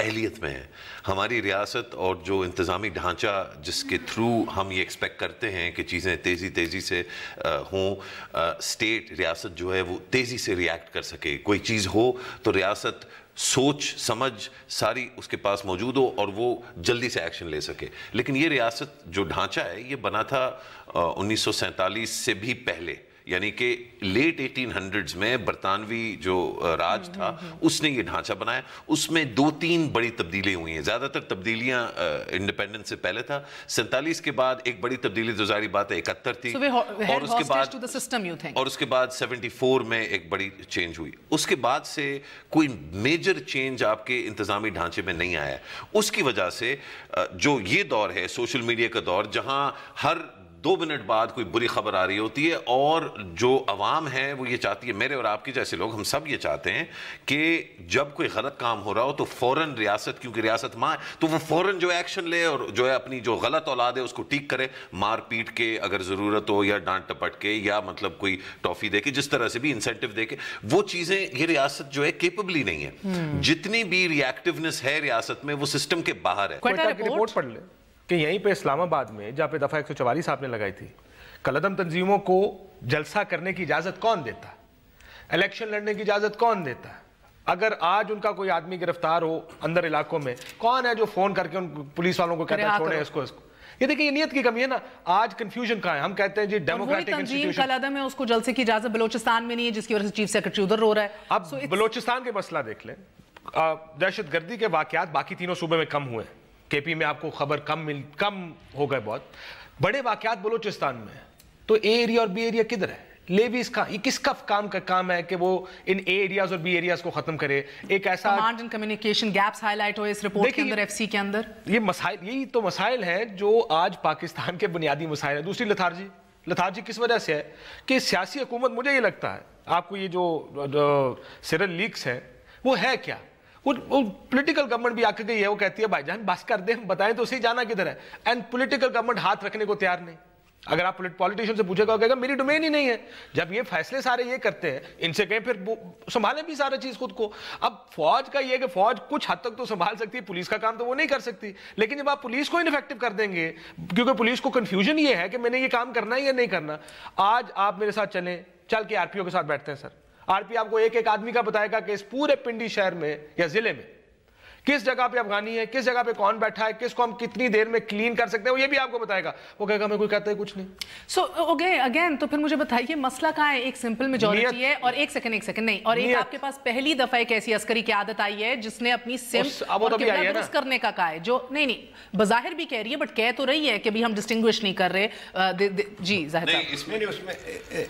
اہلیت میں ہے. ہماری ریاست اور جو انتظامی ڈھانچہ جس کے تھرو ہم یہ ایکسپیکٹ کرتے ہیں کہ چیزیں تیزی سے ہوں, اسٹیٹ ریاست جو ہے وہ تیزی سے ریئیکٹ کر سکے. کوئی چیز ہو تو ریاست سوچ سمجھ ساری اس کے پاس موجود ہو اور وہ جلدی سے ایکشن لے سکے. لیکن یہ ریاست جو ڈھانچہ ہے یہ بنا تھا 1947 سے بھی پہلے, یعنی کہ لیٹ 1800s میں برطانوی جو راج تھا اس نے یہ ڈھانچہ بنایا. اس میں 2-3 بڑی تبدیلیاں ہوئی ہیں. زیادہ تر تبدیلیاں انڈیپینڈنس سے پہلے تھا. 47 کے بعد ایک بڑی تبدیلی تو ظاہری بات ہے 71 تھی, اور اس کے بعد 74 میں ایک بڑی چینج ہوئی. اس کے بعد سے کوئی میجر چینج آپ کے انتظامی ڈھانچے میں نہیں آیا. اس کی وجہ سے جو یہ دور ہے سوشل میڈیا کا دور, جہاں ہر 2 منٹ بعد کوئی بری خبر آ رہی ہوتی ہے, اور جو عوام ہے وہ یہ چاہتی ہے, میرے اور آپ کے جیسے لوگ ہم سب یہ چاہتے ہیں کہ جب کوئی غلط کام ہو رہا ہو تو فوراً ریاست, کیونکہ ریاست ماں ہے, تو وہ فوراً جو ایکشن لے اور جو ہے اپنی جو غلط اولاد ہے اس کو ٹھیک کرے, مار پیٹ کے اگر ضرورت ہو, یا ڈانٹ ٹپٹ کے, یا مطلب کوئی ٹافی دے کے, جس طرح سے بھی انسینٹیو دے کے. وہ چیزیں یہ ریاست جو ہے کیپبل ہی نہیں ہے. جتنی بھی ری ایکٹیونیس ہے ریاست میں وہ سسٹم کے باہر ہے. رپورٹ پڑھ لیں کہ یہیں پہ اسلام آباد میں جہاں پہ دفعہ 144 آپ نے لگائی تھی, کالعدم تنظیموں کو جلسہ کرنے کی اجازت کون دیتا ہے, الیکشن لڑنے کی اجازت کون دیتا ہے. اگر آج ان کا کوئی آدمی گرفتار ہو اندر علاقوں میں, کون ہے جو فون کر کے ان پولیس والوں کو کہتا ہے چھوڑیں اس کو. یہ دیکھیں یہ نیت کی کمی ہے نا. آج کنفیوژن کہاں ہے, ہم کہتے ہیں جی ڈیموکریٹک انسٹیٹیوشن کالعدم ہے, اس کو جلسے کی اجازت بلوچستان میں نہیں ہے, جس کی وجہ سے چیف سیکرٹری ادھر رو رہا ہے. اب بلوچستان کے مسئلہ دیکھ لیں, دہشت گردی کے واقعات باقی تینوں صوبے میں کم ہوئے, کے پی میں آپ کو خبر کم ہو گئے, بہت بڑے واقعات بلوچستان میں. تو اے ایریا اور بی ایریا کدھر ہے؟ لیویز کا یہ کس کا کام ہے کہ وہ ان اے ایریاز اور بی ایریاز کو ختم کرے؟ ایک ایسا command and communication gaps high light ہوئے اس رپورٹ کے اندر, ایف سی کے اندر. یہ مسائل, یہی تو مسائل ہیں جو آج پاکستان کے بنیادی مسائل ہیں. دوسری لتھارجی کس وجہ سے ہے کہ سیاسی حکومت, مجھے یہ لگتا ہے آپ کو یہ جو سیرل لیکس ہیں وہ ہے کیا, وہ پولیٹیکل گورنمنٹ بھی آ کے گئی ہے, وہ کہتی ہے بھائی جان بس کر دیں, بتائیں تو صحیح جانا کدھر ہے. اینڈ پولیٹیکل گورنمنٹ ہاتھ رکھنے کو تیار نہیں. اگر آپ پولیٹیشین سے پوچھے گا, کہے گا میری ڈومین ہی نہیں ہے. جب یہ فیصلے سارے یہ کرتے ہیں, ان سے کہیں پھر سنبھالیں بھی سارا چیز خود کو. اب فوج کا یہ کہ فوج کچھ حد تک تو سنبھال سکتی ہے, پولیس کا کام تو وہ نہیں کر سکتی. لیکن جب آپ پولیس کو انفیکٹو کر دیں گے, کیونکہ پولیس کو کنفیوژن یہ ہے کہ میں نے یہ کام کرنا ہے یا نہیں کرنا. آج آپ میرے ساتھ چلیں, چل کے آر پی او کے ساتھ بیٹھتے ہیں سر. آر پی آپ کو ایک آدمی کا بتائے گا کہ اس پورے پنڈی شہر میں یا ضلع میں کس جگہ پہ افغانی ہے, کس جگہ پہ کون بیٹھا ہے, کس کو ہم کتنی دیر میں کلین کر سکتے ہیں, وہ یہ بھی آپ کو بتائے گا. وہ کہے گا میں کوئی کہتا ہے کچھ نہیں. سو اگین تو پھر مجھے بتائیے مسئلہ کہاں ہے؟ ایک سمپل میجورٹی ہے, اور ایک سیکنڈ نہیں, اور ایک آپ کے پاس پہلی دفعہ ایک ایسی عسکری قیادت آئی ہے جس نے اپنی سمت اور قبلہ درست کرنے کا کہا ہے, جو نہیں بظاہر بھی کہہ رہی ہے بٹ کہہ تو رہی ہے کہ بھی ہم ڈسٹنگوش نہیں کر رہے. جی ظاہر صاحب, اس میں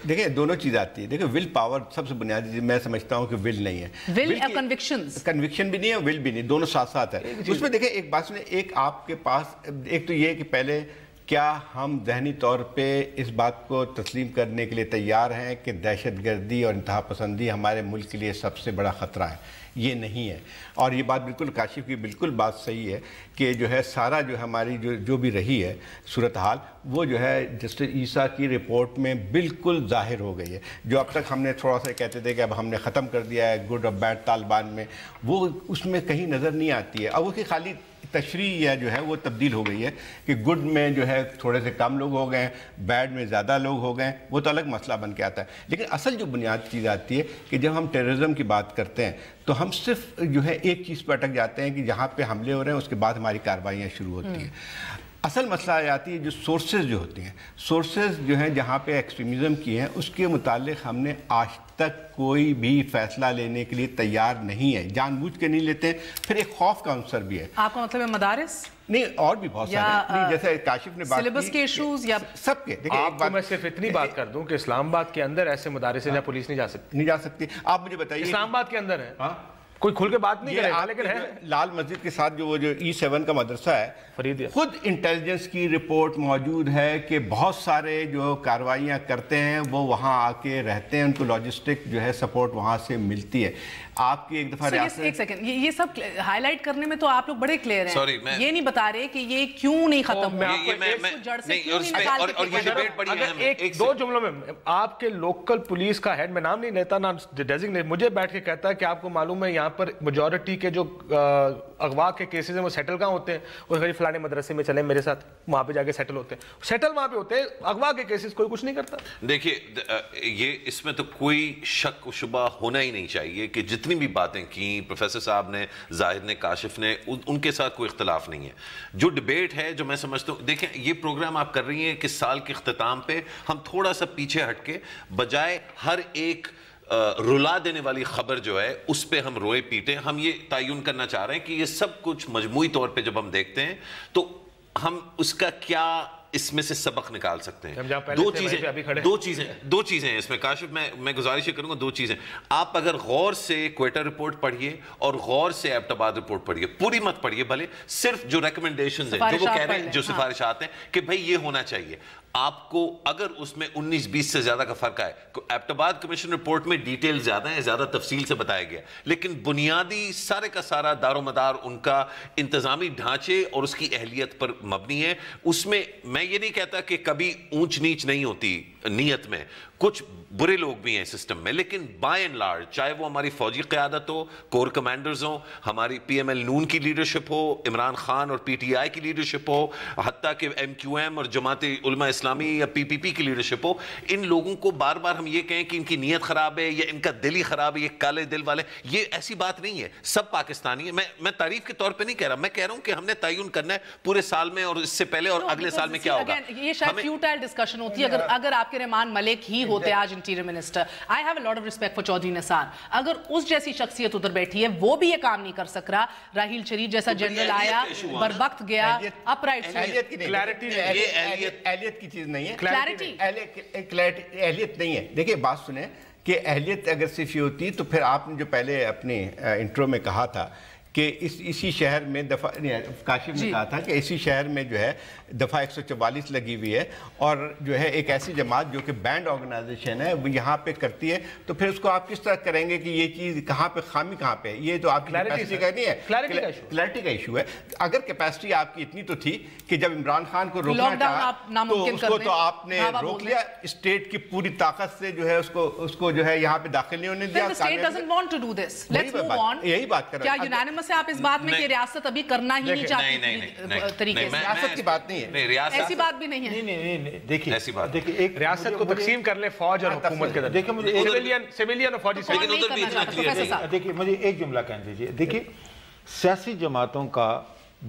دیکھیں دونوں چیز آتی ہے. دیکھیں ول پاور سب سے بنیادی میں سمجھتا ہوں کہ ول نہیں ہے, ول یا کنوکشن بھی نہیں ہے, ول بھی نہیں, دونوں ساتھ ساتھ ہے. اس میں دیکھیں ایک بات سنیں, ایک آپ کے پاس ایک تو یہ کہ پہلے کیا ہم ذہنی طور پہ اس بات کو تسلیم کرنے کے لیے تیار ہیں کہ دہشت گردی اور انتہا پسندی ہمارے ملک کے لیے سب سے بڑا خطرہ ہے؟ یہ نہیں ہے. اور یہ بات بالکل کاشف کی بالکل بات صحیح ہے کہ جو ہے سارا جو ہماری جو بھی رہی ہے صورتحال, وہ جو ہے جسٹس عیسیٰ کی رپورٹ میں بالکل ظاہر ہو گئی ہے. جو اب تک ہم نے تھوڑا سا کہتے تھے کہ اب ہم نے ختم کر دیا ہے گڈ اور بیڈ طالبان میں, وہ اس میں کہیں نظر نہیں آتی ہے. اب وہ کہ خالی تشریح یا جو ہے وہ تبدیل ہو گئی ہے کہ گڈ میں جو ہے تھوڑے سے کم لوگ ہو گئے, بیڈ میں زیادہ لوگ ہو گئے, وہ تو الگ مسئلہ بن کے آتا ہے. لیکن اصل جو بنیاد چیز آتی ہے کہ جب ہم ٹیررزم کی بات کرتے ہیں تو ہم صرف جو ہے ایک چیز پہ اٹک جاتے ہیں کہ جہاں پہ حملے ہو رہے ہیں اس کے بعد ہماری کارروائیاں شروع ہوتی ہیں. اصل مسئلہ آ جاتی ہے جو سورسز جو ہوتی ہیں, سورسز جو ہیں جہاں پہ ایکسٹریمزم کی ہیں, اس کے متعلق ہم نے آج تک کوئی بھی فیصلہ لینے کے لیے تیار نہیں ہے, جان بوجھ کے نہیں لیتے. پھر ایک خوف کا عنصر بھی ہے. آپ کا مطلب ہے مدارس نہیں, اور بھی بہت سارے, جیسے کاشف نے بات کی سلیبس کے ایشوز یا سب کے. آپ کو میں صرف اتنی بات کر دوں کہ اسلام آباد کے اندر ایسے مدارس ہیں جہاں پولیس نہیں جا سکتی. آپ مجھے بتائیے اسلام آباد کے اندر ہے, کوئی کھل کے بات نہیں کرے گا, لیکن ہے لال مسجد کے ساتھ جو E7 کا مدرسہ ہے, خود انٹیلیجنس کی رپورٹ موجود ہے کہ بہت سارے جو کارروائیاں کرتے ہیں وہ وہاں آ کے رہتے ہیں, ان کو لاجسٹک جو ہے سپورٹ وہاں سے ملتی ہے. آپ کی ایک دفعہ ایک سیکنڈ, یہ سب ہائی لائٹ کرنے میں تو آپ لوگ بڑے کلیئر ہیں, یہ نہیں بتا رہے کہ یہ کیوں نہیں ختم ہوا. ایک دو جملوں میں آپ کے لوکل پولیس کا ہیڈ, میں نام نہیں لیتا نہ ڈیزگنیٹ, مجھے بیٹھ کے کہتا ہے کہ آپ کو معلوم ہے یہاں پر میجورٹی کے جو اغوا کے کیسز ہیں وہ سیٹل کہاں ہوتے ہیں؟ وہ فلانے مدرسے میں چلیں میرے ساتھ، وہاں پہ جا کے سیٹل ہوتے ہیں، سیٹل وہاں پہ ہوتے ہیں، اغوا کے کیسز کوئی کچھ نہیں کرتا۔ دیکھیے یہ اس میں تو کوئی شک و شبہ ہونا ہی نہیں چاہیے کہ جتنی بھی باتیں کی پروفیسر صاحب نے، ظاہر نے، کاشف نے، ان کے ساتھ کوئی اختلاف نہیں ہے۔ جو ڈیبیٹ ہے جو میں سمجھتا ہوں، دیکھیں یہ پروگرام آپ کر رہی ہیں کہ سال کے اختتام پہ ہم تھوڑا سا پیچھے ہٹ کے بجائے ہر ایک رلا دینے والی خبر جو ہے اس پہ ہم روئے پیٹے، ہم یہ تعین کرنا چاہ رہے ہیں کہ یہ سب کچھ مجموعی طور پہ جب ہم دیکھتے ہیں تو ہم اس کا کیا اس میں سے سبق نکال سکتے ہیں۔ دو چیزیں ہیں اس میں کاشف، میں گزارش کروں گا، دو چیزیں۔ آپ اگر غور سے کوئٹہ رپورٹ پڑھیے اور غور سے ایبٹ آباد رپورٹ پڑھیے، پوری مت پڑھیے بھلے، صرف جو ریکمنڈیشنز ہیں جو وہ کہہ رہے ہیں، جو سفارشات ہیں کہ بھائی یہ ہونا چاہیے، آپ کو اگر اس میں 19-20 سے زیادہ کا فرق آئے، ایبٹ آباد کمیشن رپورٹ میں ڈیٹیل زیادہ ہیں، زیادہ تفصیل سے بتایا گیا، لیکن بنیادی سارے کا سارا دار و مدار ان کا انتظامی ڈھانچے اور اس کی اہلیت پر مبنی ہے۔ اس میں میں یہ نہیں کہتا کہ کبھی اونچ نیچ نہیں ہوتی نیت میں، کچھ برے لوگ بھی ہیں سسٹم میں، لیکن بائی اینڈ لارج چاہے وہ ہماری فوجی قیادت ہو، کور کمانڈرز ہوں، ہماری پی ایم ایل نون کی لیڈرشپ ہو، عمران خان اور پی ٹی آئی کی لیڈرشپ ہو، حتیٰ کہ ایم کیو ایم اور جماعت علماء اسلامی یا پی پی پی کی لیڈرشپ ہو، ان لوگوں کو بار بار ہم یہ کہیں کہ ان کی نیت خراب ہے یا ان کا دل ہی خراب ہے، یہ کالے دل والے، یہ ایسی بات نہیں ہے، سب پاکستانی ہیں۔ میں تعریف کے طور پہ نہیں کہہ رہا، میں کہہ رہا ہوں کہ ہم نے تعین کرنا ہے پورے سال میں اور اس سے پہلے اور اگلے سال میں کیا ہوگا۔ یہ شاید فیوٹائل ڈسکشن ہوتی ہے اگر آپ کے رحمان ملک ہی ہوتے آج interior minister. I have a lot of respect for Chaudhry Nisar, اگر اس جیسی شخصیت ادھر بیٹھی ہے وہ بھی یہ کام نہیں کر سک رہا، راحیل شریف جیسا جنرل آیا بروقت گیا، اپ رائٹ اہلیت کی چیز نہیں ہے، اہلیت نہیں ہے۔ دیکھیں بات سنیں کہ اہلیت اگر صرف یہ ہوتی تو پھر آپ نے جو پہلے اپنے انٹرو میں کہا تھا کہ اسی شہر میں دفعہ کاشف نے کہا تھا کہ اسی شہر میں جو ہے دفعہ 144 لگی ہوئی ہے اور جو ہے ایک ایسی جماعت جو کہ بینڈ آرگنائزیشن ہے وہ یہاں پہ کرتی ہے، تو پھر اس کو آپ کس طرح کریں گے کہ یہ چیز کہاں پہ خامی کہاں پہ؟ یہ تو آپ کی کیپیسٹی کا نہیں ہے، کلیئرٹی کا ایشو ہے۔ اگر کیپیسٹی آپ کی اتنی تو تھی کہ جب عمران خان کو روکنا چاہا تو اس کو تو آپ نے روک لیا، اسٹیٹ کی پوری طاقت سے جو ہے اس کو جو ہے یہاں پہ داخل نہیں ہونے دیا۔ یہی بات کر رہا ہوں سے آپ اس بات میں کہ ریاست ابھی کرنا ہی نہیں چاہتی طریقے سے، ریاست کی بات نہیں ہے، ایسی بات بھی نہیں ہے۔ نہیں دیکھیے ایک ریاست کو تقسیم کر لیں فوج اور حکومت کے دیکھیں مجھے سویلین اور فوجی سے، دیکھیے مجھے ایک جملہ کہہ دیجیے۔ دیکھیے سیاسی جماعتوں کا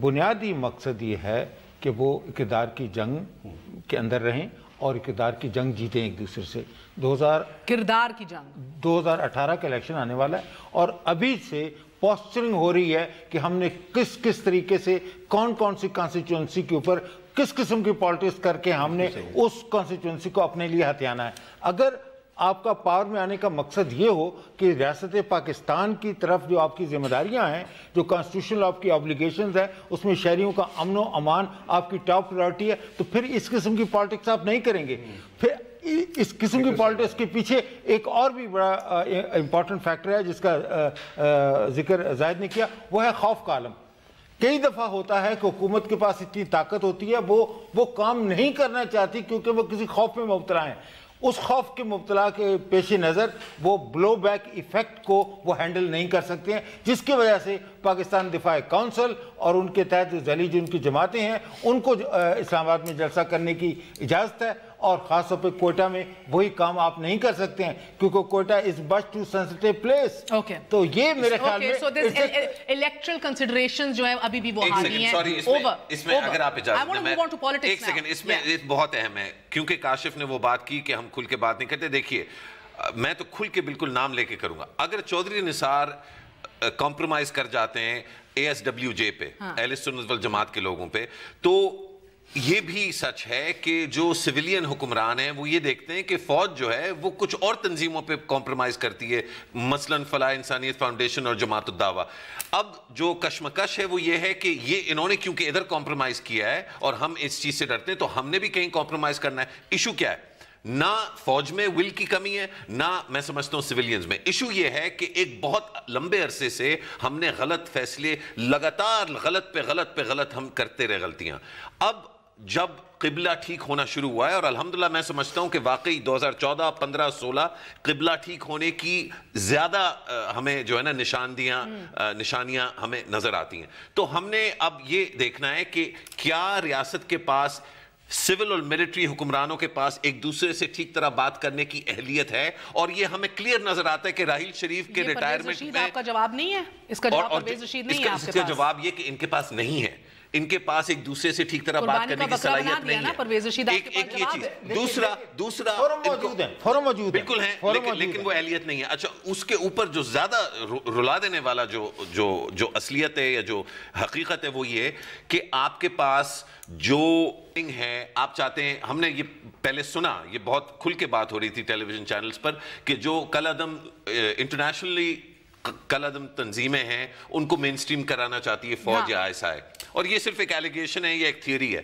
بنیادی مقصد یہ ہے کہ وہ اقتدار کی جنگ کے اندر رہیں اور اقتدار کی جنگ جیتیں ایک دوسرے سے۔ کردار کی جنگ 2018 کا الیکشن آنے والا ہے اور ابھی سے پوسچرنگ ہو رہی ہے کہ ہم نے کس طریقے سے کون سی کانسٹیچوئنسی کے اوپر کس قسم کی پالیٹکس کر کے ہم نے اس کانسٹیچوئنسی کو اپنے لیے ہتھیانا ہے۔ اگر آپ کا پاور میں آنے کا مقصد یہ ہو کہ ریاست پاکستان کی طرف جو آپ کی ذمہ داریاں ہیں، جو کانسٹیٹیوشنل آپ کی آبلیگیشنز ہیں، اس میں شہریوں کا امن و امان آپ کی ٹاپ پرائرٹی ہے، تو پھر اس قسم کی پالیٹکس آپ نہیں کریں گے۔ پھر اس قسم کی پالیٹکس کے پیچھے ایک اور بھی بڑا امپورٹنٹ فیکٹر ہے جس کا ذکر زاہد نے کیا، وہ ہے خوف کا عالم۔ کئی دفعہ ہوتا ہے کہ حکومت کے پاس اتنی طاقت ہوتی ہے وہ کام نہیں کرنا چاہتی کیونکہ وہ کسی خوف میں مبتلا ہیں، اس خوف کے مبتلا کے پیش نظر وہ بلو بیک ایفیکٹ کو وہ ہینڈل نہیں کر سکتے ہیں، جس کی وجہ سے پاکستان دفاع کونسل اور ان کے تحت ذیلی جو ان کی جماعتیں ہیں ان کو اسلام آباد میں جلسہ کرنے کی اجازت ہے، اور خاص طور پہ کوئٹہ میں وہی کام آپ نہیں کر سکتے ہیں کیونکہ کوئٹہ از مچ ٹو سینسٹیو پلیس۔ تو یہ میرے خیال میں الیکٹرل کنسیڈریشن جو ہیں ابھی بھی وہ حامی ہیں۔ اس میں اگر آپ اجازت دیں ایک سیکنڈ، اس میں بہت اہم ہے کیونکہ کاشف نے وہ بات کی کہ ہم کھل کے بات نہیں کرتے۔ دیکھیے میں تو کھل کے بالکل نام لے کے کروں گا، اگر چودھری نثار کمپرومائز کر جاتے ہیں اے ایس ڈبلیو جے پہ، اہل سنت والجماعت کے لوگوں پہ، تو یہ بھی سچ ہے کہ جو سویلین حکمران ہیں وہ یہ دیکھتے ہیں کہ فوج جو ہے وہ کچھ اور تنظیموں پہ کمپرومائز کرتی ہے، مثلا فلاح انسانیت فاؤنڈیشن اور جماعت الدعوہ۔ اب جو کشمکش ہے وہ یہ ہے کہ یہ انہوں نے کیونکہ ادھر کمپرومائز کیا ہے اور ہم اس چیز سے ڈرتے ہیں تو ہم نے بھی کہیں کمپرومائز کرنا ہے۔ ایشو کیا ہے؟ نہ فوج میں ول کی کمی ہے، نہ میں سمجھتا ہوں سویلینز میں۔ ایشو یہ ہے کہ ایک بہت لمبے عرصے سے ہم نے غلط فیصلے لگاتار غلط پہ غلط پہ غلط ہم کرتے رہے غلطیاں۔ اب جب قبلہ ٹھیک ہونا شروع ہوا ہے، اور الحمدللہ میں سمجھتا ہوں کہ واقعی 2014 15 16 قبلہ ٹھیک ہونے کی زیادہ ہمیں جو ہے نا نشانیاں ہمیں نظر آتی ہیں. تو ہم نے اب یہ دیکھنا ہے کہ کیا ریاست کے پاس سول اور ملٹری حکمرانوں کے پاس ایک دوسرے سے ٹھیک طرح بات کرنے کی اہلیت ہے. اور یہ ہمیں کلیئر نظر آتا ہے کہ راحیل شریف کے ریٹائرمنٹ میں آپ کا جواب نہیں ہے، اس کا جواب پرویز رشید نہیں ہے، اس کا جواب یہ کہ ان کے پاس نہیں ہے، ان کے پاس ایک دوسرے سے ٹھیک طرح بات کرنے کی صلاحیت نہیں ہے. ایک یہ چیز، دوسرا فورم موجود بالکل ہے، لیکن وہ اہلیت نہیں ہے. اچھا، اس کے اوپر جو زیادہ رلا دینے والا جو اصلیت ہے یا جو حقیقت ہے وہ یہ کہ آپ کے پاس جو ہے، آپ چاہتے ہیں، ہم نے یہ پہلے سنا، یہ بہت کھل کے بات ہو رہی تھی ٹیلی ویژن چینلز پر کہ جو کل عدم انٹرنیشنلی کل عدم تنظیمیں ہیں ان کو مین سٹریم کرانا چاہتی ہے فوج یا ISI، اور یہ صرف ایک ایلیگیشن ہے، یہ ایک تھیوری ہے.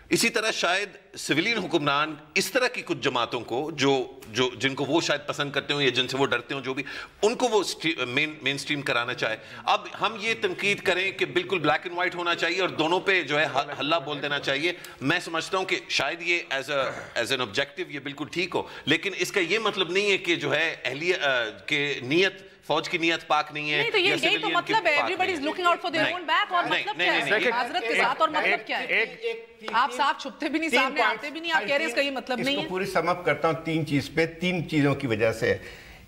اسی طرح شاید سویلین حکمران اس طرح کی کچھ جماعتوں کو جن کو وہ شاید پسند کرتے ہوں یا جن سے وہ ڈرتے ہوں، جو بھی ان کو وہ مین سٹریم کرانا چاہے. اب ہم یہ تنقید کریں کہ بالکل بلیک اینڈ وائٹ ہونا چاہیے اور دونوں پہ جو ہے ہلا بول دینا چاہیے، میں سمجھتا ہوں کہ شاید یہ ایز این آبجیکٹو یہ بالکل ٹھیک ہو، لیکن اس کا یہ مطلب نہیں ہے کہ جو ہے اہلیت کہ نیت، فوج کی نیت پاک نہیں ہے. نہیں تو یہی تو مطلب ہے، everybody is looking out for their own back. اور مطلب کیا ہے معذرت کے ساتھ، اور مطلب کیا ہے؟ آپ صاحب چھپتے بھی نہیں، سامنے آتے بھی نہیں، آپ کہہ رہے اس کا یہ مطلب نہیں ہے. اس کو پوری سم اپ کرتا ہوں تین چیز پہ، تین چیزوں کی وجہ سے.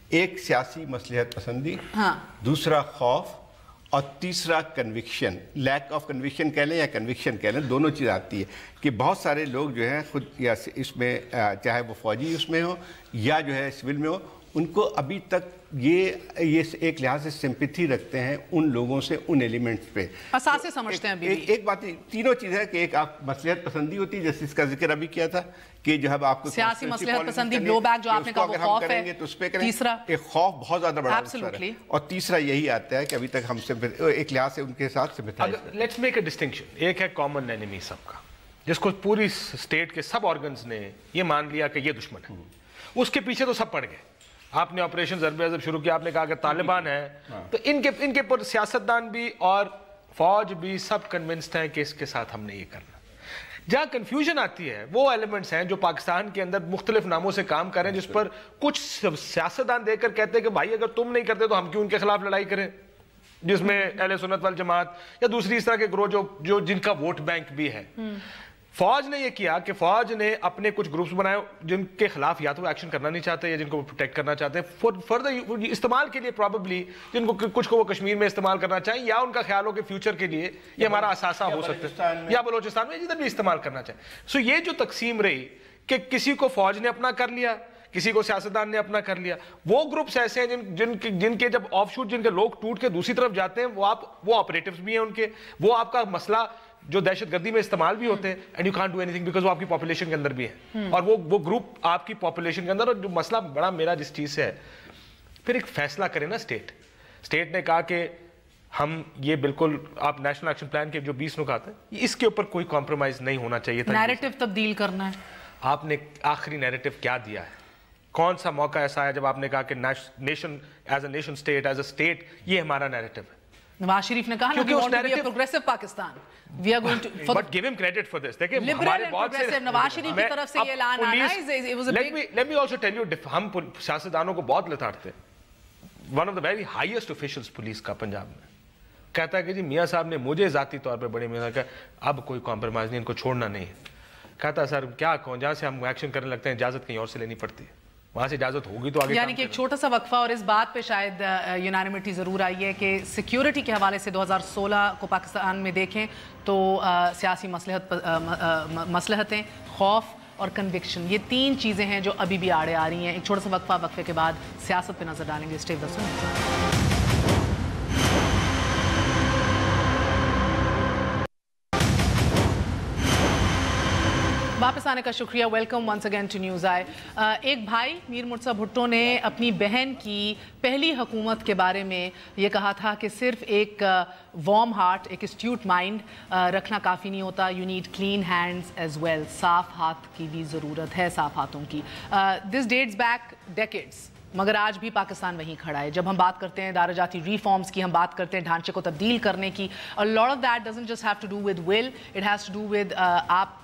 ایک سیاسی مصلحت پسندی، دوسرا خوف، اور تیسرا کنوکشن. لیک آف کنوکشن کہہ لیں یا کنوکشن کہہ لیں، دونوں چیز آتی ہے کہ بہت سارے لوگ جو ہیں خود یا اس میں چاہے وہ فوجی اس میں ہو یا جو ہے سول میں ہو، ان کو ابھی تک یہ ایک لحاظ سے سمپیتھی رکھتے ہیں ان لوگوں سے، ان ایلیمنٹس پہ اساسے سمجھتے ہیں. ایک بات تینوں چیز ہے کہ ایک آپ مصلحت پسندی ہوتی ہے جیسے اس کا ذکر ابھی کیا تھا کہ جب آپ کو سیاسی مصلحت پسندی، بلو بیک جو آپ نے کہا وہ خوف ہے، تو اس پہ کریں. تیسرا ایک خوف بہت زیادہ بڑا ہے، اور تیسرا یہی آتا ہے کہ ابھی تک ہم ایک لحاظ سے ان کے ساتھ سمپیتھائز کریں. Let's make a distinction. ایک ہے کامن اینیمی سب کا، جس کو پوری اسٹیٹ کے سب آرگنز نے یہ مان لیا کہ یہ دشمن ہے، اس کے پیچھے تو سب پڑ گئے. آپ نے آپریشن ضرب عضب شروع کیا، آپ نے کہا کہ طالبان ہے، تو ان کے پر سیاستدان بھی اور فوج بھی سب کنونسڈ ہیں کہ اس کے ساتھ ہم نے یہ کرنا. جہاں کنفیوژن آتی ہے وہ ایلیمنٹس ہیں جو پاکستان کے اندر مختلف ناموں سے کام کریں، جس پر کچھ سیاستدان دیکھ کر کہتے ہیں کہ بھائی اگر تم نہیں کرتے تو ہم کیوں ان کے خلاف لڑائی کریں، جس میں اہل سنت والجماعت یا دوسری اس طرح کے گروہ جو جن کا ووٹ بینک بھی ہے. فوج نے یہ کیا کہ فوج نے اپنے کچھ گروپس بنائے جن کے خلاف یا تو وہ ایکشن کرنا نہیں چاہتے یا جن کو وہ پروٹیکٹ کرنا چاہتے ہیں فردر استعمال کے لیے، پروبیبلی جن کو کچھ کو وہ کشمیر میں استعمال کرنا چاہیں یا ان کا خیال ہو کہ فیوچر کے لیے یہ ہمارا اثاثہ ہو سکتا ہے، یا بلوچستان میں جدھر بھی استعمال کرنا چاہیں. سو یہ جو تقسیم رہی کہ کسی کو فوج نے اپنا کر لیا، کسی کو سیاستدان نے اپنا کر لیا. وہ گروپس ایسے ہیں جن کے جب آف شوٹ جن کے لوگ ٹوٹ کے دوسری طرف جاتے ہیں، وہ آپریٹیوز بھی ہیں ان کے، وہ آپ کا مسئلہ جو دہشت گردی میں استعمال بھی ہوتے ہیں، and you can't do any thing because وہ آپ کی پاپولیشن کے اندر بھی ہے، اور وہ گروپ آپ کی پاپولیشن کے اندر. اور جو مسئلہ بڑا میرا جس چیز سے ہے، پھر ایک فیصلہ کرے نا اسٹیٹ نے کہا کہ ہم یہ بالکل آپ نیشنل ایکشن پلان کے جو 20 نکات ہیں اس کے اوپر کوئی کمپرومائز نہیں ہونا چاہیے تھا. نیریٹو تبدیل کرنا ہے. آپ نے آخری نیریٹو کیا دیا ہے؟ کون سا موقع ایسا ہے جب آپ نے کہا کہ nation as a nation state as a state یہ ہمارا نیریٹو ہے؟ نواز شریف نے کہا نا کہ we want to be a progressive Pakistan. We are going to but give him credit for this. دیکھیں liberal and progressive. Nawaz Sharif کی طرف سے یہ اعلان آنا it was a big. Let me also tell you ہم سیاستدانوں کو بہت لتاڑتے ہیں. One of the very highest officials police کا پنجاب میں کہتا ہے کہ جی میاں صاحب نے مجھے ذاتی طور پہ بڑے میاں کہا اب کوئی کمپرومائز نہیں، ان کو چھوڑنا نہیں. کہتا سر کیا کہوں، جہاں سے ہم ایکشن کرنے لگتے ہیں اجازت کہیں اور سے لینی پڑتی ہے، وہاں سے اجازت ہوگی تو آگے. یعنی کہ ایک چھوٹا سا وقفہ اور اس بات پہ شاید یونانیمٹی ضرور آئی ہے کہ سیکیورٹی کے حوالے سے 2016 کو پاکستان میں دیکھیں تو سیاسی مصلحتیں، خوف اور کنوکشن، یہ تین چیزیں ہیں جو ابھی بھی آڑے آ رہی ہیں. ایک چھوٹا سا وقفہ، وقفے کے بعد سیاست پہ نظر ڈالیں گے. Stay with us. واپس آنے کا شکریہ. Welcome once again to news آئی. ایک بھائی میر مرتضیٰ بھٹو نے اپنی بہن کی پہلی حکومت کے بارے میں یہ کہا تھا کہ صرف ایک وارم ہارٹ، ایک اسٹیوٹ مائنڈ رکھنا کافی نہیں ہوتا. You need clean hands as well. صاف ہاتھ کی بھی ضرورت ہے، صاف ہاتھوں کی. دس ڈیٹس بیک ڈیکیڈز، مگر آج بھی پاکستان وہیں کھڑا ہے. جب ہم بات کرتے ہیں ادارہ جاتی ریفارمز کی، ہم بات کرتے ہیں ڈھانچے کو تبدیل کرنے کی. A lot of that doesn't just have to do with will, it has to do with آپ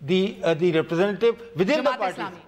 the representative within the party?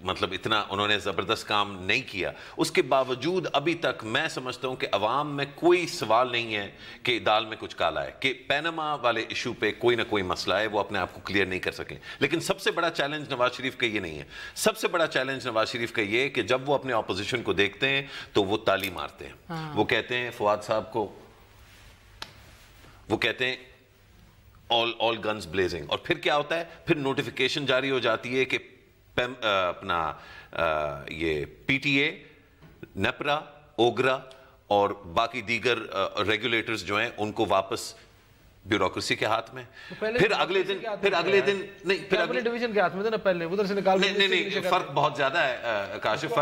مطلب اتنا انہوں نے زبردست کام نہیں کیا. اس کے باوجود ابھی تک میں سمجھتا ہوں کہ عوام میں کوئی سوال نہیں ہے کہ دال میں کچھ کالا ہے, کہ پیناما والے ایشو پہ کوئی نہ کوئی مسئلہ ہے, وہ اپنے آپ کو کلیئر نہیں کر سکیں. لیکن سب سے بڑا چیلنج نواز شریف کا یہ نہیں ہے. سب سے بڑا چیلنج نواز شریف کا یہ ہے کہ جب وہ اپنے اپوزیشن کو دیکھتے ہیں تو وہ تالی مارتے ہیں. وہ کہتے ہیں فواد صاحب کو, وہ کہتے ہیں all guns blazing, اور پھر کیا ہوتا ہے, پھر نوٹیفیکیشن جاری ہو جاتی ہے کہ اپنا یہ P T A, NEPRA, OGRA اور باقی دیگر ریگولیٹرز جو ہیں ان کو واپس بیوروکریسی کے ہاتھ میں. پھر اگلے دن نہیں, پھر اگلے ڈویژن کے ہاتھ میں تھا نا پہلے, ادھر سے نکال نہیں, فرق بہت زیادہ ہے کاشف.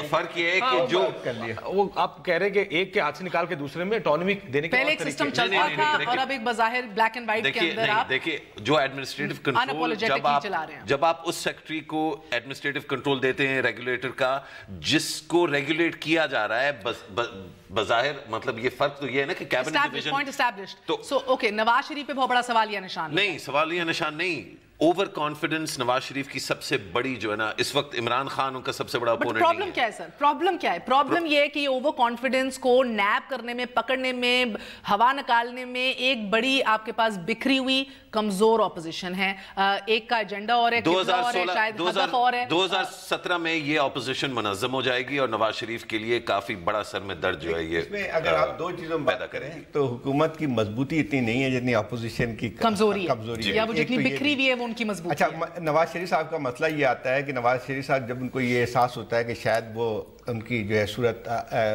فرق یہ ہے کہ جو وہ آپ کہہ رہے ہیں کہ ایک کے ہاتھ سے نکال کے دوسرے میں اٹانومی دینے کے پہلے ایک سسٹم چلتا تھا اور اب ایک بظاہر بلیک اینڈ وائٹ کے اندر آپ دیکھیں جو ایڈمنسٹریٹو کنٹرول, جب آپ اس سیکٹری کو ایڈمنسٹریٹو کنٹرول دیتے ہیں ریگولیٹر کا, جس کو ریگولیٹ کیا جا رہا ہے بظاہر, مطلب یہ فرق تو یہ ہے نا کہ کیبنٹ ڈویژن تو اوکے. نواز شریف پہ بہت بڑا سوالیہ نشان نہیں, سوالیہ نشان نہیں, اوور کانفیڈنس نواز شریف کی سب سے بڑی جو ہے نا اس وقت عمران خان ان کا سب سے بڑا اپوننٹ نہیں ہے. پرابلم کیا ہے سر, پرابلم کیا ہے؟ پرابلم یہ ہے کہ یہ اوور کانفیڈنس کو نیب کرنے میں, پکڑنے میں, ہوا نکالنے میں ایک بڑی آپ کے پاس بکھری ہوئی کمزور اپوزیشن ہے. ایک کا ایجنڈا اور ہے, شاید ہدف اور ہے. 2017 میں یہ اپوزیشن منظم ہو جائے گی اور نواز شریف کے لیے کافی بڑا سر میں درد جو ہے یہ. اس میں اگر آپ دو چیزوں میں پیدا کریں تو حکومت کی مضبوطی اتنی نہیں ہے جتنی اپوزیشن کی کمزوری ہے, یا وہ جتنی بکھری ہوئی ہے وہ ان کی مضبوطی. اچھا, نواز شریف صاحب کا مسئلہ یہ آتا ہے کہ نواز شریف صاحب جب ان کو یہ احساس ہوتا ہے کہ شاید وہ ان کی جو ہے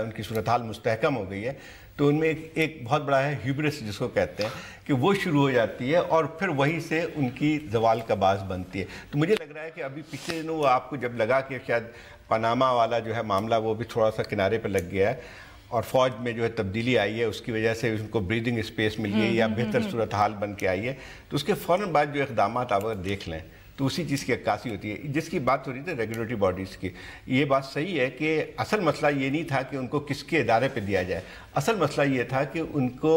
ان کی صورتحال مستحکم ہو گئی ہے, تو ان میں ایک بہت بڑا ہے ہیوبرس جس کو کہتے ہیں, کہ وہ شروع ہو جاتی ہے اور پھر وہیں سے ان کی زوال کا باعث بنتی ہے. تو مجھے لگ رہا ہے کہ ابھی پچھلے دنوں آپ کو جب لگا کہ شاید پاناما والا جو ہے معاملہ وہ بھی تھوڑا سا کنارے پہ لگ گیا ہے اور فوج میں جو ہے تبدیلی آئی ہے, اس کی وجہ سے ان کو بریدنگ اسپیس مل گئی یا بہتر صورتحال بن کے آئی ہے, تو اس کے فوراً بعد جو اقدامات آپ اگر دیکھ لیں تو اسی چیز کی عکاسی ہوتی ہے. جس کی بات ہو رہی تھی ریگولیٹری باڈیز کی, یہ بات صحیح ہے کہ اصل مسئلہ یہ نہیں تھا کہ ان کو کس کے ادارے پہ دیا جائے, اصل مسئلہ یہ تھا کہ ان کو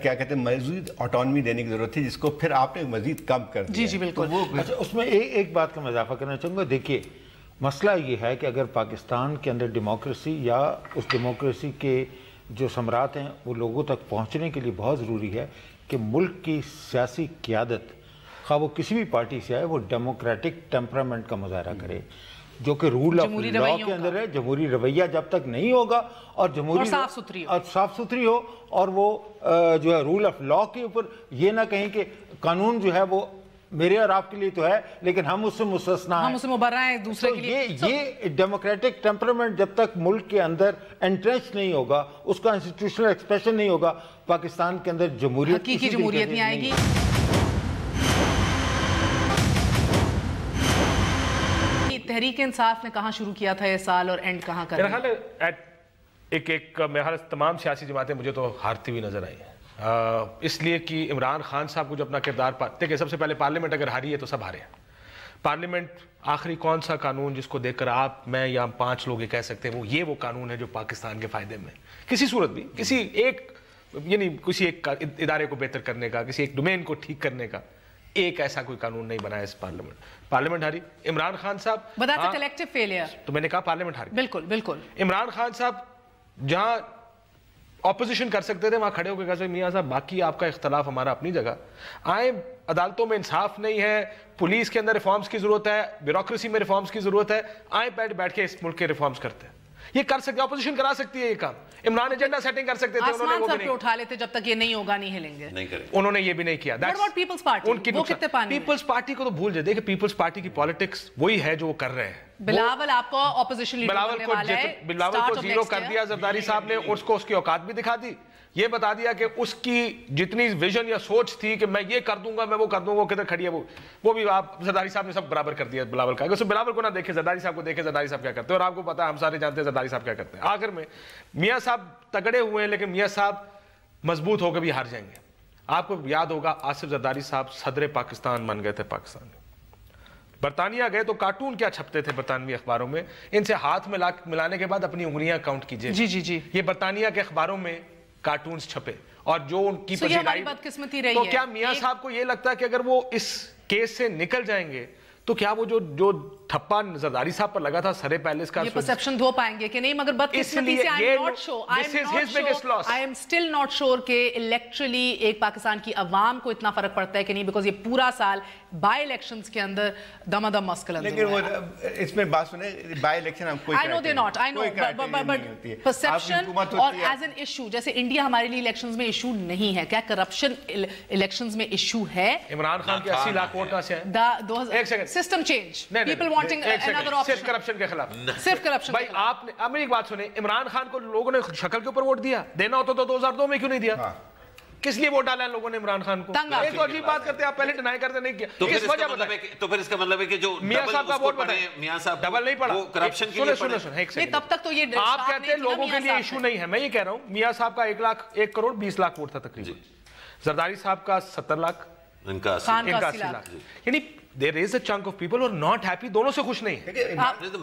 کیا کہتے ہیں مزید آٹونمی دینے کی ضرورت تھی, جس کو پھر آپ نے مزید کم کر دیا. جی بالکل. اس میں ایک بات کا میں اضافہ کرنا چاہوں گا. دیکھیے مسئلہ یہ ہے کہ اگر پاکستان کے اندر ڈیموکریسی یا اس ڈیموکریسی کے جو ثمرات ہیں وہ لوگوں تک پہنچنے کے لیے بہت ضروری ہے کہ ملک کی سیاسی قیادت خواہ وہ کسی بھی پارٹی سے آئے وہ ڈیموکریٹک ٹیمپرامنٹ کا مظاہرہ کرے, جو کہ رول آف لا کے اندر ہے. جمہوری رویہ جب تک نہیں ہوگا اور جمہوری صاف ستھری ہو اور وہ جو ہے رول آف لا کے اوپر یہ نہ کہیں کہ قانون جو ہے وہ میرے اور آپ کے لیے تو ہے لیکن ہم اس سے مستثنا ہیں, ہم اس سے مبرہ ہیں دوسرے کے لیے. یہ ڈیموکریٹک ٹیمپرامنٹ جب تک ملک کے اندر انٹرنچ نہیں ہوگا, اس کا انسٹیٹیوشنل ایکسپریشن نہیں ہوگا, پاکستان کے اندر جمہوریت حقیقی جمہوریت نہیں آئے گی. تحریک انصاف نے کہاں شروع کیا تھا یہ سال اور اینڈ کہاں کر رہا ہے؟ میرے خیال تمام سیاسی جماعتیں مجھے تو ہارتی ہوئی نظر آئی ہیں, اس لیے کہ عمران خان صاحب کو جو اپنا کردار دیکھیں, سب سے پہلے پارلیمنٹ اگر ہاری ہے تو سب ہارے ہیں. پارلیمنٹ آخری کون سا قانون جس کو دیکھ کر آپ, میں یا 5 لوگ یہ کہہ سکتے ہیں وہ قانون ہے جو پاکستان کے فائدے میں کسی صورت بھی, کسی ایک یعنی کسی ایک ادارے کو بہتر کرنے کا, کسی ایک ڈومین کو ٹھیک کرنے کا ایک ایسا کوئی قانون نہیں بنا ہے اس پارلیمنٹ ہاری. عمران خان صاحب کلیکٹیو فیلئر, تو میں نے کہا پارلیمنٹ ہاری. بالکل بالکل. عمران خان صاحب جہاں اپوزیشن کر سکتے تھے وہاں کھڑے ہو کے کہتے میاں صاحب باقی آپ کا اختلاف ہمارا اپنی جگہ, آئیں عدالتوں میں انصاف نہیں ہے, پولیس کے اندر ریفارمز کی ضرورت ہے, بیوروکریسی میں ریفارمز کی ضرورت ہے, آئیں بیٹھ کے اس ملک کے ریفارمز کرتے ہیں. یہ کر سکتے, اپوزیشن کرا سکتی ہے یہ کام. عمران ایجنڈا سیٹنگ کر سکتے تھے, انہوں نے وہ بھی نہیں اٹھا لیتے, جب تک یہ نہیں ہوگا نہیں ہلیں گے, انہوں نے یہ بھی نہیں کیا. پیپلز پارٹی, پیپلز پارٹی کو تو بھول جائے. دیکھیں پیپلز پارٹی کی پالیٹکس وہی ہے جو وہ کر رہے ہیں. بلاول آپ کو اپوزیشن لیڈر بننے والا ہے, بلاول کو زیرو کر دیا زرداری صاحب نے, اس کو اس کی اوقات بھی دکھا دی, یہ بتا دیا کہ اس کی جتنی ویژن یا سوچ تھی کہ میں یہ کر دوں گا, میں وہ کر دوں گا, وہ کدھر کھڑی ہے وہ بھی آپ زرداری صاحب نے سب برابر کر دیا بلاول کا. اگر بلاول کو نہ دیکھے زرداری صاحب کو دیکھے, زرداری صاحب کیا کرتے ہیں, اور آپ کو پتا ہے ہم سارے جانتے ہیں زرداری صاحب کیا کرتے ہیں. آخر میں میاں صاحب تگڑے ہوئے ہیں لیکن میاں صاحب مضبوط ہو کے بھی ہار جائیں گے. آپ کو یاد ہوگا آصف زرداری صاحب صدر پاکستان بن گئے تھے پاکستان میں. برطانیہ گئے تو کارٹون کیا چھپتے تھے برطانوی اخباروں میں, ان سے ہاتھ ملانے کے بعد اپنی انگلیاں کاؤنٹ کیجئے. جی یہ برطانیہ کے اخباروں میں کارٹونز چھپے اور جو ان کی پذیرائی, تو کیا میاں صاحب کو یہ لگتا ہے کہ اگر وہ اس کیس سے نکل جائیں گے تو کیا وہ جو تھپا زرداری صاحب پر لگا تھا سرے پیلس کا یہ پرسپشن دھو پائیں گے کہ نہیں؟ مگر بدقسمتی سے I am still not sure کہ الیکٹرلی ایک پاکستان کی عوام کو اتنا فرق پڑتا ہے کہ نہیں، بیکاز یہ پورا سال بائی الیکشنز کے اندر دم دم مسکل اندر. لیکن وہ اس میں بات سنیں، بائی الیکشن ہم کوئی پرسپشن اور ایز این ایشو، جیسے انڈیا ہمارے لیے الیکشنز میں ایشو نہیں ہے، کیا کرپشن الیکشنز میں ایشو ہے؟ عمران خان کے 80 لاکھ ووٹ کہاں سے ہیں؟ System change, people wanting another option. صرف کرپشن کے خلاف، صرف کرپشن. بھائی آپ نے اب میری ایک بات سنیں، عمران خان کو لوگوں نے شکل کے اوپر ووٹ دیا، دینا ہوتا تو 2002 میں کیوں نہیں دیا؟ کس لیے ووٹ ڈالا ہے لوگوں نے عمران خان کو؟ ایک اور عجیب بات کرتے ہیں آپ، پہلے ڈینائی کرتے نہیں کیا. تو پھر اس کا مطلب ہے کہ جو میاں صاحب کا ووٹ بتائیں، میاں صاحب ڈبل نہیں پڑا، وہ کرپشن کے لیے پڑے. نہیں تب تک تو یہ آپ کہتے ہیں لوگوں کے لیے ایشو نہیں ہے. میں یہ کہہ رہا ہوں میاں صاحب کا 1 کروڑ 20 لاکھ ووٹ تھا تقریباً، زرداری صاحب کا 70 لاکھ، ان کا 80 لاکھ. یعنی there is a chunk of people who are not happy، دونوں سے خوش نہیں ہیں. میں تو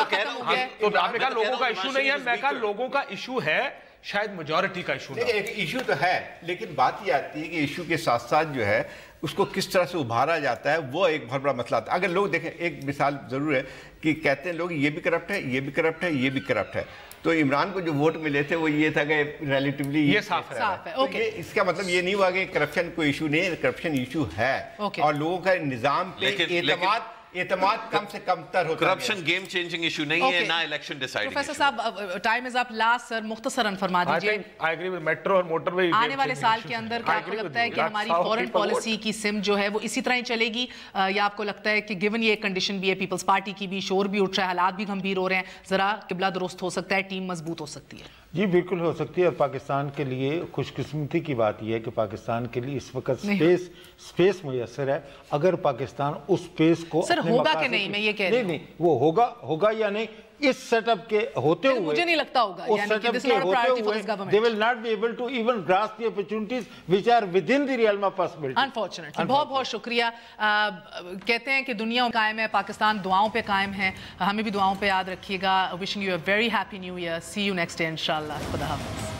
کہہ رہا ہوں، تو آپ نے کہا لوگوں کا ایشو نہیں ہے، میں کہا لوگوں کا ایشو ہے، شاید میجورٹی کا ایشو نہیں. ایک ایشو تو ہے، لیکن بات یہ آتی ہے کہ ایشو کے ساتھ ساتھ جو ہے اس کو کس طرح سے ابھارا جاتا ہے، وہ ایک بہت بڑا مسئلہ تھا. اگر لوگ دیکھیں، ایک مثال ضرور ہے کہ کہتے ہیں لوگ یہ بھی کرپٹ ہے، یہ بھی کرپٹ ہے، یہ بھی کرپٹ ہے. تو عمران کو جو ووٹ ملے تھے وہ یہ تھا کہ ریلیٹیولی یہ صاف ہے. اس کا مطلب یہ نہیں ہوا کہ کرپشن کوئی ایشو نہیں ہے، کرپشن ایشو ہے، اور لوگوں کا نظام پہ اعتماد کم سے کم تر ہوتا ہے. کرپشن گیم چینجنگ ایشو نہیں ہے، نہ الیکشن ڈیسائیڈنگ. پروفیسر صاحب ٹائم از اپ، لاسٹ سر مختصراً فرما دیجئے. I agree with metro اور موٹر وے آنے والے سال کے اندر کیا آپ کو لگتا ہے کہ ہماری فورن پالیسی کی سمت جو ہے وہ اسی طرح ہی چلے گی، یا آپ کو لگتا ہے کہ گیون یہ کنڈیشن بھی ہے، پیپلز پارٹی کی بھی شور بھی اٹھ رہا ہے، حالات بھی گھمبیر ہو رہے ہیں، ذرا قبلہ درست ہو سکتا ہے، ٹیم مضبوط ہو سکتی ہے؟ جی بالکل ہو سکتی ہے، اور پاکستان کے لیے خوش قسمتی کی بات یہ ہے کہ پاکستان کے لیے اس وقت سپیس میسر ہے. اگر پاکستان اس سپیس کو سر ہوگا کہ نہیں، میں یہ کہہ رہی ہوں. نہیں وہ ہوگا یا نہیں، اس سیٹ اپ کے ہوتے ہوئے مجھے نہیں لگتا ہوگا، اس سیٹ اپ کے ہوتے ہوئے they will not be able to even grasp the opportunities which are within the realm of possibility. Unfortunately. بہت بہت شکریہ. کہتے ہیں کہ دنیا قائم ہے، پاکستان دعاؤں پہ قائم ہے، ہمیں بھی دعاؤں پہ یاد رکھیے گا. wishing you a very happy new year. see you next day انشاءاللہ. خدا حافظ.